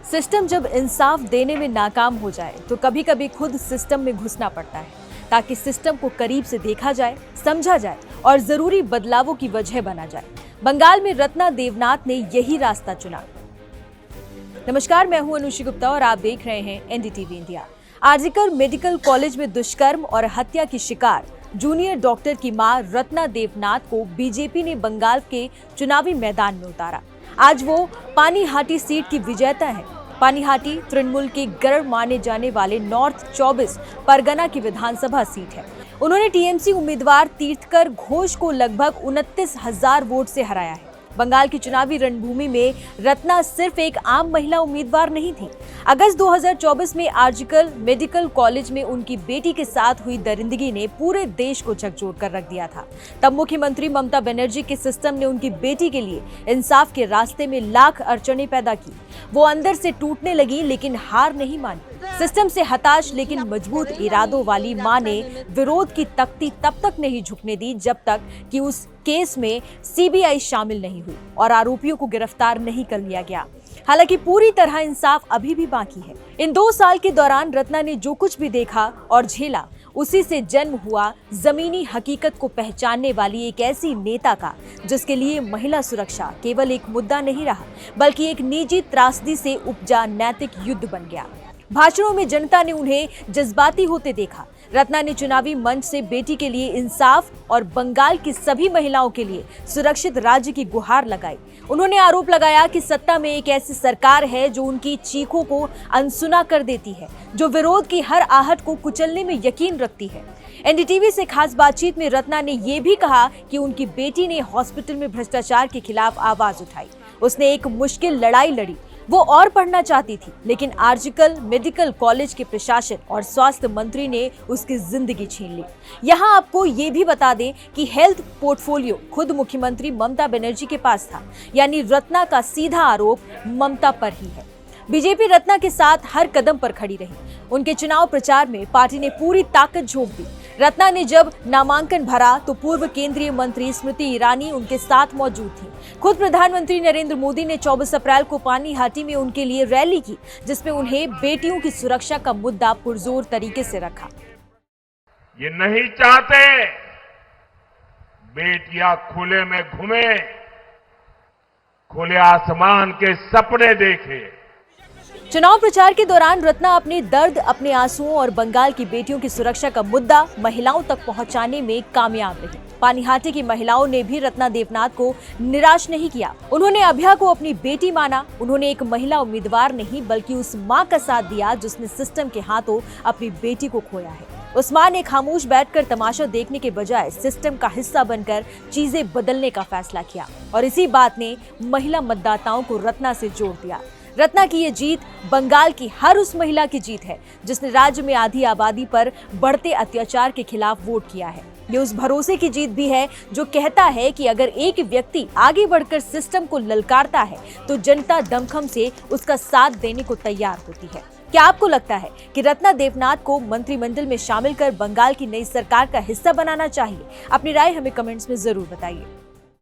System जब इंसाफ देने में नाकाम हो जाए तो कभी कभी खुद सिस्टम में घुसना पड़ता है ताकि सिस्टम को करीब से देखा जाए, समझा जाए और जरूरी बदलावों की वजह बना जाए। बंगाल में रत्ना देवनाथ ने यही रास्ता चुना। नमस्कार, मैं हूं अनुषी गुप्ता और आप देख रहे हैं NDTV India. RG Kar medical college में दुष्कर्म और हत्या की शिकार जूनियर डॉक्टर की मां रत्ना देवनाथ को बीजेपी ने बंगाल के चुनावी मैदान में उतारा। आज वो पानीहाटी सीट की विजेता है। पानीहाटी तृणमूल के गढ़ माने जाने वाले नॉर्थ 24 परगना की विधानसभा सीट है। उन्होंने टीएमसी उम्मीदवार तीर्थकर घोष को लगभग 29,000 वोट से हराया है। बंगाल की चुनावी रणभूमि में रत्ना सिर्फ एक आम महिला उम्मीदवार नहीं थी। अगस्त 2024 में आरजीकर मेडिकल कॉलेज में उनकी बेटी के साथ हुई दरिंदगी ने पूरे देश को झकझोर कर रख दिया था। तब मुख्यमंत्री ममता बनर्जी के सिस्टम ने उनकी बेटी के लिए इंसाफ के रास्ते में लाख अड़चनें पैदा की। वो अंदर से टूटने लगी लेकिन हार नहीं मानी। सिस्टम से हताश लेकिन मजबूत इरादों वाली मां ने विरोध की तख्ती तब तक नहीं झुकने दी जब तक कि उस केस में सीबीआई शामिल नहीं हुई और आरोपियों को गिरफ्तार नहीं कर लिया गया। हालांकि पूरी तरह इंसाफ अभी भी बाकी है। इन 2 साल के दौरान रत्ना ने जो कुछ भी देखा और झेला, उसी से जन्म हुआ जमीनी हकीकत को पहचानने वाली एक ऐसी नेता का, जिसके लिए महिला सुरक्षा केवल एक मुद्दा नहीं रहा बल्कि एक निजी त्रासदी से उपजा नैतिक युद्ध बन गया। भाषणों में जनता ने उन्हें जज्बाती होते देखा। रत्ना ने चुनावी मंच से बेटी के लिए इंसाफ और बंगाल की सभी महिलाओं के लिए सुरक्षित राज्य की गुहार लगाई। उन्होंने आरोप लगाया कि सत्ता में एक ऐसी सरकार है जो उनकी चीखों को अनसुना कर देती है, जो विरोध की हर आहट को कुचलने में यकीन रखती है। एनडीटीवी से खास बातचीत में रत्ना ने यह भी कहा कि उनकी बेटी ने हॉस्पिटल में भ्रष्टाचार के खिलाफ आवाज उठाई। उसने एक मुश्किल लड़ाई लड़ी। वो और पढ़ना चाहती थी, लेकिन आरजीकर मेडिकल कॉलेज के प्रशासन और स्वास्थ्य मंत्री ने उसकी जिंदगी छीन ली। यहाँ आपको ये भी बता दें कि हेल्थ पोर्टफोलियो खुद मुख्यमंत्री ममता बनर्जी के पास था, यानी रत्ना का सीधा आरोप ममता पर ही है। बीजेपी रत्ना के साथ हर कदम पर खड़ी रही। उनके चुनाव प्रचार में पार्टी ने पूरी ताकत झोंक दी। रत्ना ने जब नामांकन भरा तो पूर्व केंद्रीय मंत्री स्मृति ईरानी उनके साथ मौजूद थी। खुद प्रधानमंत्री नरेंद्र मोदी ने 24 अप्रैल को पानीहाटी में उनके लिए रैली की, जिसमें उन्हें बेटियों की सुरक्षा का मुद्दा पुरजोर तरीके से रखा। ये नहीं चाहते बेटियां खुले में घूमे, खुले आसमान के सपने देखे। चुनाव प्रचार के दौरान रत्ना अपने दर्द, अपने आंसुओं और बंगाल की बेटियों की सुरक्षा का मुद्दा महिलाओं तक पहुंचाने में कामयाब रही। पानीहाटी की महिलाओं ने भी रत्ना देवनाथ को निराश नहीं किया। उन्होंने अभया को अपनी बेटी माना। उन्होंने एक महिला उम्मीदवार नहीं बल्कि उस मां का साथ दिया जिसने सिस्टम के हाथों अपनी बेटी को खोया है। उस मां ने खामोश बैठकर तमाशा देखने के बजाय सिस्टम का हिस्सा बनकर चीजें बदलने का फैसला किया और इसी बात ने महिला मतदाताओं को रत्ना से जोड़ दिया। रत्ना की ये जीत बंगाल की हर उस महिला की जीत है जिसने राज्य में आधी आबादी पर बढ़ते अत्याचार के खिलाफ वोट किया है। ये उस भरोसे की जीत भी है जो कहता है कि अगर एक व्यक्ति आगे बढ़कर सिस्टम को ललकारता है तो जनता दमखम से उसका साथ देने को तैयार होती है। क्या आपको लगता है कि रत्ना देवनाथ को मंत्रिमंडल में शामिल कर बंगाल की नई सरकार का हिस्सा बनाना चाहिए? अपनी राय हमें कमेंट्स में जरूर बताइए।